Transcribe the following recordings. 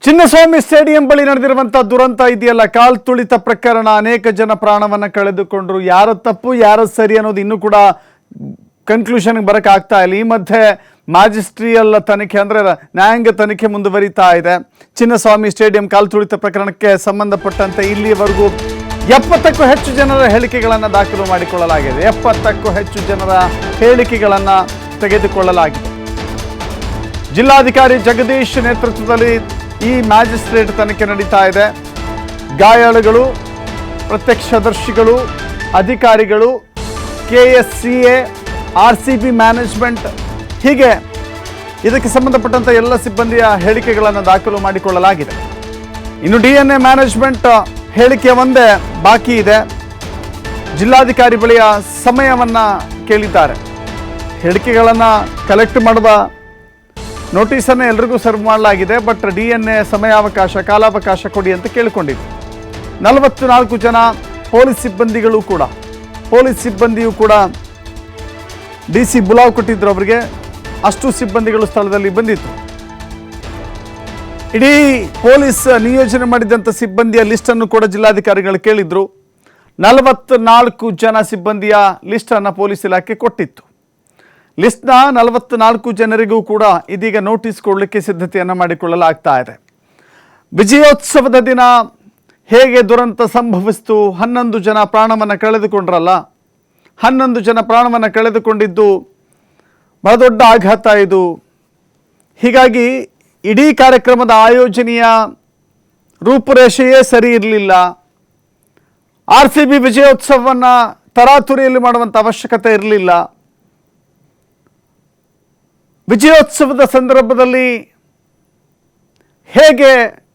Chinnaswamy stadium ಬಳಿ ನಡೆದಿರುವಂತಹ ದುರಂತ ಇದೆಯಲ್ಲ, ಕಾಲ್ ತುಳಿತ ಪ್ರಕರಣ, ಅನೇಕ ಜನ ಪ್ರಾಣವನ್ನ ಕಳೆದುಕೊಂಡ್ರು. ಯಾರ ತಪ್ಪು ಯಾರ ಸರಿ ಅನ್ನೋದು ಇನ್ನೂ ಕೂಡ ಕನ್ಕ್ಲೂಷನ್ಗೆ ಬರಕ್ ಆಗ್ತಾ ಇಲ್ಲ. ಈ ಮಧ್ಯೆ ಮ್ಯಾಜಿಸ್ಟ್ರಿಯಲ್ ತನಿಖೆ ಅಂದ್ರೆ ನ್ಯಾಯಾಂಗ ತನಿಖೆ ಮುಂದುವರಿತಾ ಇದೆ. ಚಿನ್ನಸ್ವಾಮಿ ಸ್ಟೇಡಿಯಂ ಕಾಲ್ ತುಳಿತ ಪ್ರಕರಣಕ್ಕೆ ಸಂಬಂಧಪಟ್ಟಂತೆ ಇಲ್ಲಿಯವರೆಗೂ 70ಕ್ಕೂ ಹೆಚ್ಚು ಜನರ ಹೇಳಿಕೆಗಳನ್ನು ದಾಖಲು ಮಾಡಿಕೊಳ್ಳಲಾಗಿದೆ. 70ಕ್ಕೂ ಹೆಚ್ಚು ಜನರ ಹೇಳಿಕೆಗಳನ್ನು ತೆಗೆದುಕೊಳ್ಳಲಾಗಿದೆ. ಜಿಲ್ಲಾಧಿಕಾರಿ ಜಗದೀಶ್ ನೇತೃತ್ವದಲ್ಲಿ ಈ ಮ್ಯಾಜಿಸ್ಟ್ರೇಟ್ ತನಿಖೆ ನಡೀತಾ ಇದೆ. ಗಾಯಾಳುಗಳು, ಪ್ರತ್ಯಕ್ಷದರ್ಶಿಗಳು, ಅಧಿಕಾರಿಗಳು, KSCA, RCB ಮ್ಯಾನೇಜ್ಮೆಂಟ್, ಹೀಗೆ ಇದಕ್ಕೆ ಸಂಬಂಧಪಟ್ಟಂತ ಎಲ್ಲ ಸಿಬ್ಬಂದಿಯ ಹೇಳಿಕೆಗಳನ್ನು ದಾಖಲು ಮಾಡಿಕೊಳ್ಳಲಾಗಿದೆ. ಇನ್ನು DNA ಮ್ಯಾನೇಜ್ಮೆಂಟ್ ಹೇಳಿಕೆ ಒಂದೇ ಬಾಕಿ ಇದೆ. ಜಿಲ್ಲಾಧಿಕಾರಿ ಬಳಿಯ ಸಮಯವನ್ನ ಕೇಳಿದ್ದಾರೆ. ಹೇಳಿಕೆಗಳನ್ನು ಕಲೆಕ್ಟ್ ಮಾಡುವ ನೋಟಿಸನ್ನು ಎಲ್ರಿಗೂ ಸರ್ವ್ ಮಾಡಲಾಗಿದೆ. ಬಟ್ DNA ಸಮಯಾವಕಾಶ, ಕಾಲಾವಕಾಶ ಕೊಡಿ ಅಂತ ಕೇಳಿಕೊಂಡಿದೆ. 44 ಜನ ಪೊಲೀಸ್ ಸಿಬ್ಬಂದಿಯೂ ಕೂಡ DC ಬುಲಾವ್ ಕೊಟ್ಟಿದ್ರು ಅವರಿಗೆ. ಅಷ್ಟು ಸಿಬ್ಬಂದಿಗಳು ಸ್ಥಳದಲ್ಲಿ ಬಂದಿತ್ತು. ಇಡೀ ಪೊಲೀಸ್ ನಿಯೋಜನೆ ಮಾಡಿದಂಥ ಸಿಬ್ಬಂದಿಯ ಲಿಸ್ಟನ್ನು ಕೂಡ ಜಿಲ್ಲಾಧಿಕಾರಿಗಳು ಕೇಳಿದ್ರು. 44 ಜನ ಸಿಬ್ಬಂದಿಯ ಲಿಸ್ಟನ್ನು ಪೊಲೀಸ್ ಇಲಾಖೆ ಕೊಟ್ಟಿತ್ತು. ಲಿಸ್ಟ್ನ 44 ಜನರಿಗೂ ಕೂಡ ಇದೀಗ ನೋಟಿಸ್ ಕೊಡಲಿಕ್ಕೆ ಸಿದ್ಧತೆಯನ್ನು ಮಾಡಿಕೊಳ್ಳಲಾಗ್ತಾ ಇದೆ. ವಿಜಯೋತ್ಸವದ ದಿನ ಹೇಗೆ ದುರಂತ ಸಂಭವಿಸಿತು, 11 ಜನ ಪ್ರಾಣವನ್ನು ಕಳೆದುಕೊಂಡ್ರಲ್ಲ, 11 ಜನ ಪ್ರಾಣವನ್ನು ಕಳೆದುಕೊಂಡಿದ್ದು ಬಹಳ ದೊಡ್ಡ ಆಘಾತ ಇದು. ಹೀಗಾಗಿ ಇಡೀ ಕಾರ್ಯಕ್ರಮದ ಆಯೋಜನೆಯ ರೂಪುರೇಷೆಯೇ ಸರಿ ಇರಲಿಲ್ಲ. RCB ವಿಜಯೋತ್ಸವವನ್ನು ತರಾತುರಿಯಲ್ಲಿ ಮಾಡುವಂಥ ಅವಶ್ಯಕತೆ ಇರಲಿಲ್ಲ. ವಿಜಯೋತ್ಸವದ ಸಂದರ್ಭದಲ್ಲಿ ಹೇಗೆ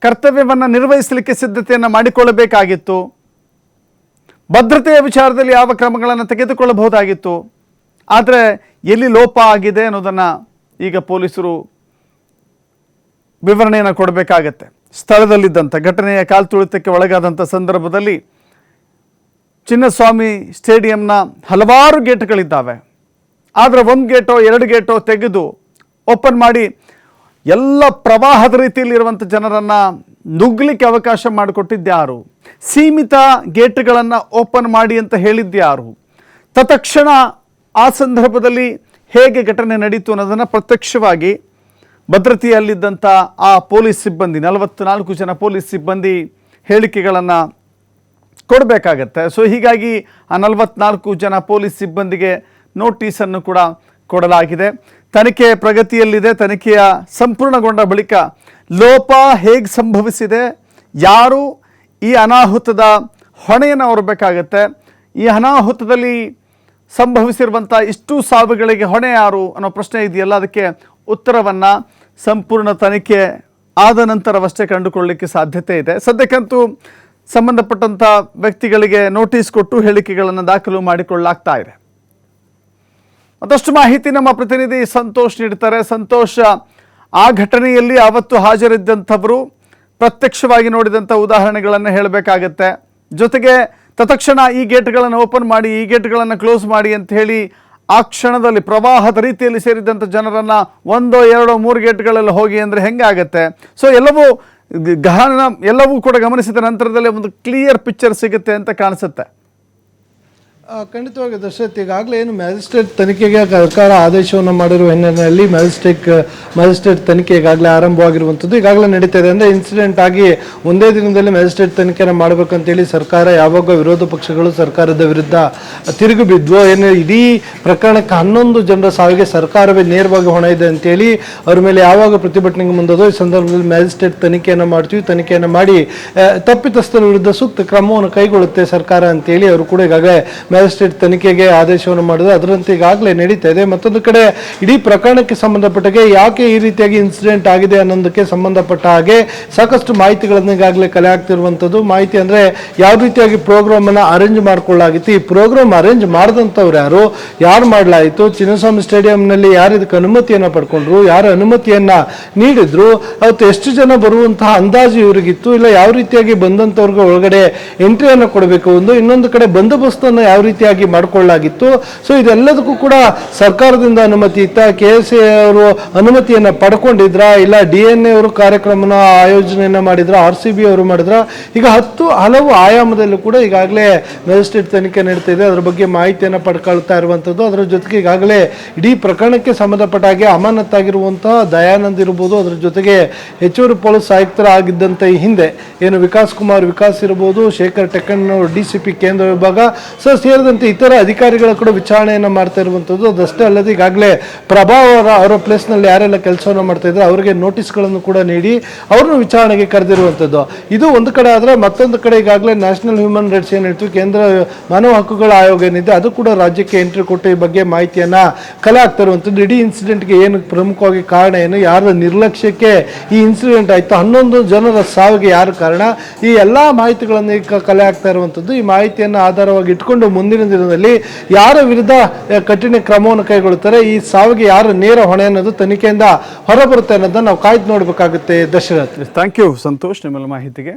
ಕರ್ತವ್ಯವನ್ನು ನಿರ್ವಹಿಸಲಿಕ್ಕೆ ಸಿದ್ಧತೆಯನ್ನು ಮಾಡಿಕೊಳ್ಳಬೇಕಾಗಿತ್ತು, ಭದ್ರತೆಯ ವಿಚಾರದಲ್ಲಿ ಯಾವ ಕ್ರಮಗಳನ್ನು ತೆಗೆದುಕೊಳ್ಳಬಹುದಾಗಿತ್ತು. ಆದರೆ ಎಲ್ಲಿ ಲೋಪ ಆಗಿದೆ ಅನ್ನೋದನ್ನು ಈಗ ಪೊಲೀಸರು ವಿವರಣೆಯನ್ನು ಕೊಡಬೇಕಾಗತ್ತೆ. ಸ್ಥಳದಲ್ಲಿದ್ದಂಥ ಘಟನೆಯ ಕಾಲ್ತುಳಿತಕ್ಕೆ ಒಳಗಾದಂಥ ಸಂದರ್ಭದಲ್ಲಿ ಚಿನ್ನಸ್ವಾಮಿ ಸ್ಟೇಡಿಯಂನ ಹಲವಾರು ಗೇಟ್ಗಳಿದ್ದಾವೆ. ಆದರೆ 1 ಗೇಟೋ 2 ಗೇಟೋ ತೆಗೆದು ಓಪನ್ ಮಾಡಿ ಎಲ್ಲ ಪ್ರವಾಹದ ರೀತಿಯಲ್ಲಿರುವಂಥ ಜನರನ್ನು ನುಗ್ಗಲಿಕ್ಕೆ ಅವಕಾಶ ಮಾಡಿಕೊಟ್ಟಿದ್ದ್ಯಾರು? ಸೀಮಿತ ಗೇಟ್ಗಳನ್ನು ಓಪನ್ ಮಾಡಿ ಅಂತ ಹೇಳಿದ್ದ್ಯಾರು? ತತ್ಕ್ಷಣ ಆ ಸಂದರ್ಭದಲ್ಲಿ ಹೇಗೆ ಘಟನೆ ನಡೀತು ಅನ್ನೋದನ್ನು ಪ್ರತ್ಯಕ್ಷವಾಗಿ ಭದ್ರತೆಯಲ್ಲಿದ್ದಂಥ ಆ ಪೊಲೀಸ್ ಸಿಬ್ಬಂದಿ, 44 ಜನ ಪೊಲೀಸ್ ಸಿಬ್ಬಂದಿ ಹೇಳಿಕೆಗಳನ್ನು ಕೊಡಬೇಕಾಗತ್ತೆ. ಸೊ ಹೀಗಾಗಿ ಆ 44 ಜನ ಪೊಲೀಸ್ ಸಿಬ್ಬಂದಿಗೆ ನೋಟಿಸನ್ನು ಕೂಡ ಕೊಡಲಾಗಿದೆ. ತನಿಖೆ ಪ್ರಗತಿಯಲ್ಲಿದೆ. ತನಿಖೆಯ ಸಂಪೂರ್ಣಗೊಂಡ ಬಳಿಕ ಲೋಪ ಹೇಗೆ ಸಂಭವಿಸಿದೆ, ಯಾರು ಈ ಅನಾಹುತದ ಹೊಣೆಯನ್ನು ಹೊರಬೇಕಾಗತ್ತೆ, ಈ ಅನಾಹುತದಲ್ಲಿ ಸಂಭವಿಸಿರುವಂಥ ಇಷ್ಟು ಸಾವುಗಳಿಗೆ ಹೊಣೆ ಯಾರು ಅನ್ನೋ ಪ್ರಶ್ನೆ ಇದೆಯಲ್ಲ, ಅದಕ್ಕೆ ಉತ್ತರವನ್ನು ಸಂಪೂರ್ಣ ತನಿಖೆ ಆದ ನಂತರವಷ್ಟೇ ಕಂಡುಕೊಳ್ಳಲಿಕ್ಕೆ ಸಾಧ್ಯತೆ ಇದೆ. ಸದ್ಯಕ್ಕಂತೂ ಸಂಬಂಧಪಟ್ಟಂಥ ವ್ಯಕ್ತಿಗಳಿಗೆ ನೋಟಿಸ್ ಕೊಟ್ಟು ಹೇಳಿಕೆಗಳನ್ನು ದಾಖಲು ಮಾಡಿಕೊಳ್ಳಲಾಗ್ತಾ ಇದೆ. ಮತ್ತಷ್ಟು ಮಾಹಿತಿ ನಮ್ಮ ಪ್ರತಿನಿಧಿ ಸಂತೋಷ್ ನೀಡ್ತಾರೆ. ಸಂತೋಷ್, ಆ ಘಟನೆಯಲ್ಲಿ ಆವತ್ತು ಹಾಜರಿದ್ದಂಥವರು ಪ್ರತ್ಯಕ್ಷವಾಗಿ ನೋಡಿದಂಥ ಉದಾಹರಣೆಗಳನ್ನು ಹೇಳಬೇಕಾಗತ್ತೆ. ಜೊತೆಗೆ ತತ್ಕ್ಷಣ ಈ ಗೇಟ್ಗಳನ್ನು ಓಪನ್ ಮಾಡಿ, ಈ ಗೇಟ್ಗಳನ್ನು ಕ್ಲೋಸ್ ಮಾಡಿ ಅಂತ ಹೇಳಿ ಆ ಕ್ಷಣದಲ್ಲಿ ಪ್ರವಾಹದ ರೀತಿಯಲ್ಲಿ ಸೇರಿದಂಥ ಜನರನ್ನು 1, 2, 3 ಗೇಟ್ಗಳೆಲ್ಲ ಹೋಗಿ ಅಂದರೆ ಹೆಂಗಾಗತ್ತೆ? ಸೊ ಎಲ್ಲವೂ ಕೂಡ ಗಮನಿಸಿದ ನಂತರದಲ್ಲಿ ಒಂದು ಕ್ಲಿಯರ್ ಪಿಕ್ಚರ್ ಸಿಗುತ್ತೆ ಅಂತ ಕಾಣಿಸುತ್ತೆ. ಖಂಡಿತವಾಗಿ ದರ್ಶತ್, ಈಗಾಗಲೇ ಏನು ಮ್ಯಾಜಿಸ್ಟ್ರೇಟ್ ತನಿಖೆಗೆ ಸರ್ಕಾರ ಆದೇಶವನ್ನು ಮಾಡಿರುವ ಹಿನ್ನೆಲೆಯಲ್ಲಿ ಮ್ಯಾಜಿಸ್ಟ್ರೇಟ್ ತನಿಖೆ ಈಗಾಗಲೇ ಆರಂಭವಾಗಿರುವಂಥದ್ದು ಈಗಾಗಲೇ ನಡೀತಾ ಇದೆ. ಅಂದರೆ ಇನ್ಸಿಡೆಂಟ್ ಆಗಿ ಒಂದೇ ದಿನದಲ್ಲಿ ಮ್ಯಾಜಿಸ್ಟ್ರೇಟ್ ತನಿಖೆಯನ್ನು ಮಾಡಬೇಕಂತೇಳಿ ಸರ್ಕಾರ ಯಾವಾಗ ವಿರೋಧ ಪಕ್ಷಗಳು ಸರ್ಕಾರದ ವಿರುದ್ಧ ತಿರುಗಿ ಬಿದ್ವು, ಏನು ಇಡೀ ಪ್ರಕರಣಕ್ಕೆ 11 ಜನರ ಸಾವಿಗೆ ಸರ್ಕಾರವೇ ನೇರವಾಗಿ ಹೊಣೆ ಇದೆ ಅಂತೇಳಿ ಅವ್ರ ಮೇಲೆ ಯಾವಾಗ ಪ್ರತಿಭಟನೆಗೆ ಮುಂದೋದು, ಈ ಸಂದರ್ಭದಲ್ಲಿ ಮ್ಯಾಜಿಸ್ಟ್ರೇಟ್ ತನಿಖೆಯನ್ನು ಮಾಡ್ತೀವಿ, ತನಿಖೆಯನ್ನು ಮಾಡಿ ತಪ್ಪಿತಸ್ಥರ ವಿರುದ್ಧ ಸೂಕ್ತ ಕ್ರಮವನ್ನು ಕೈಗೊಳ್ಳುತ್ತೆ ಸರ್ಕಾರ ಅಂತೇಳಿ ಅವರು ಕೂಡ ಈಗಾಗಲೇ ಮ್ಯಾಜಿಸ್ಟ್ರೇಟ್ ತನಿಖೆಗೆ ಆದೇಶವನ್ನು ಮಾಡಿದ್ರೆ ಅದರಂತೆ ಈಗಾಗಲೇ ನಡೀತಾ ಇದೆ. ಮತ್ತೊಂದು ಕಡೆ ಇಡೀ ಪ್ರಕರಣಕ್ಕೆ ಸಂಬಂಧಪಟ್ಟಾಗೆ ಯಾಕೆ ಈ ರೀತಿಯಾಗಿ ಇನ್ಸಿಡೆಂಟ್ ಆಗಿದೆ ಅನ್ನೋದಕ್ಕೆ ಸಂಬಂಧಪಟ್ಟ ಹಾಗೆ ಸಾಕಷ್ಟು ಮಾಹಿತಿಗಳನ್ನು ಈಗಾಗಲೇ ಕಲೆ ಆಗ್ತಿರುವಂಥದ್ದು. ಮಾಹಿತಿ ಅಂದರೆ ಯಾವ ರೀತಿಯಾಗಿ ಪ್ರೋಗ್ರಾಮ್ ಅನ್ನು ಅರೇಂಜ್ ಮಾಡ್ಕೊಳ್ಳಾಗಿತ್ತು, ಈ ಪ್ರೋಗ್ರಾಮ್ ಅರೇಂಜ್ ಮಾಡಿದಂಥವ್ರು ಯಾರು ಮಾಡಲಾಯಿತು, ಚಿನ್ನಸ್ವಾಮಿ ಸ್ಟೇಡಿಯಂನಲ್ಲಿ ಯಾರು ಇದಕ್ಕೆ ಅನುಮತಿಯನ್ನು ಪಡ್ಕೊಂಡ್ರು, ಯಾರು ಅನುಮತಿಯನ್ನು ನೀಡಿದ್ರು, ಅವತ್ತು ಎಷ್ಟು ಜನ ಬರುವಂತಹ ಅಂದಾಜು ಇವರಿಗಿತ್ತು, ಇಲ್ಲ ಯಾವ ರೀತಿಯಾಗಿ ಬಂದಂಥವ್ರಿಗೆ ಒಳಗಡೆ ಎಂಟ್ರಿಯನ್ನು ಕೊಡಬೇಕು, ಇನ್ನೊಂದು ಕಡೆ ಬಂದೋಬಸ್ತನ್ನು ಯಾವ ರೀತಿಯಾಗಿ ಮಾಡಿಕೊಳ್ಳಲಾಗಿತ್ತು. ಸೊ ಇದೆಲ್ಲದಕ್ಕೂ ಕೂಡ ಸರ್ಕಾರದಿಂದ ಅನುಮತಿ ಇತ್ತ, KSA ಅವರು ಅನುಮತಿಯನ್ನು ಪಡ್ಕೊಂಡಿದ್ರ, ಇಲ್ಲ DNA ಅವರು ಕಾರ್ಯಕ್ರಮನ ಆಯೋಜನೆಯನ್ನು ಮಾಡಿದ್ರ, RCB ಅವರು ಮಾಡಿದ್ರ, ಈಗ ಹಲವು ಆಯಾಮದಲ್ಲೂ ಕೂಡ ಈಗಾಗಲೇ ಮ್ಯಾಜಿಸ್ಟ್ರೇಟ್ ತನಿಖೆ ನಡೀತಾ ಇದೆ. ಅದರ ಬಗ್ಗೆ ಮಾಹಿತಿಯನ್ನು ಪಡ್ಕೊಳ್ತಾ ಇರುವಂಥದ್ದು. ಅದರ ಜೊತೆಗೆ ಈಗಾಗಲೇ ಇಡೀ ಪ್ರಕರಣಕ್ಕೆ ಸಂಬಂಧಪಟ್ಟ ಹಾಗೆ ಅಮಾನತಾಗಿರುವಂತಹ ದಯಾನಂದ್ ಇರ್ಬೋದು, ಅದರ ಜೊತೆಗೆ ಹೆಚ್ಚುವರಿ ಪೊಲೀಸ್ ಆಯುಕ್ತರಾಗಿದ್ದಂಥ ಈ ಹಿಂದೆ ಏನು ವಿಕಾಸ್ ಇರ್ಬೋದು, ಶೇಖರ್ ಟೆಕ್ಕಣ್ಣನವರು DCP ಕೇಂದ್ರ ವಿಭಾಗ ಸೇರಿದಂತೆ ಇತರ ಅಧಿಕಾರಿಗಳ ಕೂಡ ವಿಚಾರಣೆಯನ್ನು ಮಾಡ್ತಾ ಇರುವಂಥದ್ದು. ಅದಷ್ಟೇ ಅಲ್ಲದೆ ಈಗಾಗಲೇ ಪ್ರಭಾವ ಅವರ ಪ್ಲೇಸ್ನಲ್ಲಿ ಯಾರೆಲ್ಲ ಕೆಲಸವನ್ನು ಮಾಡ್ತಾ ಇದ್ದಾರೆ ಅವರಿಗೆ ನೋಟಿಸ್ಗಳನ್ನು ಕೂಡ ನೀಡಿ ಅವ್ರನ್ನ ವಿಚಾರಣೆಗೆ ಕರೆದಿರುವಂಥದ್ದು. ಇದು ಒಂದು ಕಡೆ ಆದರೆ, ಮತ್ತೊಂದು ಕಡೆ ಈಗಾಗಲೇ ನ್ಯಾಷನಲ್ ಹ್ಯೂಮನ್ ರೈಟ್ಸ್ ಏನು ಹೇಳ್ತೀವಿ, ಕೇಂದ್ರ ಮಾನವ ಹಕ್ಕುಗಳ ಆಯೋಗ ಏನಿದೆ ಅದು ಕೂಡ ರಾಜ್ಯಕ್ಕೆ ಎಂಟ್ರಿ ಕೊಟ್ಟು ಈ ಬಗ್ಗೆ ಮಾಹಿತಿಯನ್ನ ಕಲೆ ಹಾಕ್ತಾ ಇರುವಂಥದ್ದು. ಇಡೀ ಇನ್ಸಿಡೆಂಟ್ಗೆ ಏನು ಪ್ರಮುಖವಾಗಿ ಕಾರಣ ಏನು, ಯಾರ ನಿರ್ಲಕ್ಷ್ಯಕ್ಕೆ ಈ ಇನ್ಸಿಡೆಂಟ್ ಆಯಿತು, 11 ಜನರ ಸಾವಿಗೆ ಯಾರು ಕಾರಣ, ಈ ಎಲ್ಲ ಮಾಹಿತಿಗಳನ್ನು ಕಲೆ ಹಾಕ್ತಾ ಇರುವಂಥದ್ದು. ಈ ಮಾಹಿತಿಯನ್ನು ಆಧಾರವಾಗಿ ಇಟ್ಕೊಂಡು ಮುಂದಿನ ದಿನದಲ್ಲಿ ಯಾರ ವಿರುದ್ಧ ಕಠಿಣ ಕ್ರಮವನ್ನು ಕೈಗೊಳ್ಳುತ್ತಾರೆ, ಈ ಸಾವಿಗೆ ಯಾರು ನೇರ ಹೊಣೆ ಅನ್ನೋದು ತನಿಖೆಯಿಂದ ಹೊರಬರುತ್ತೆ ಅನ್ನೋದನ್ನ ನಾವು ಕಾಯ್ದು ನೋಡಬೇಕಾಗುತ್ತೆ. ದಶರಥ್, ಥ್ಯಾಂಕ್ ಯು ಸಂತೋಷ್ ನಿಮ್ಮೆಲ್ಲ ಮಾಹಿತಿಗೆ.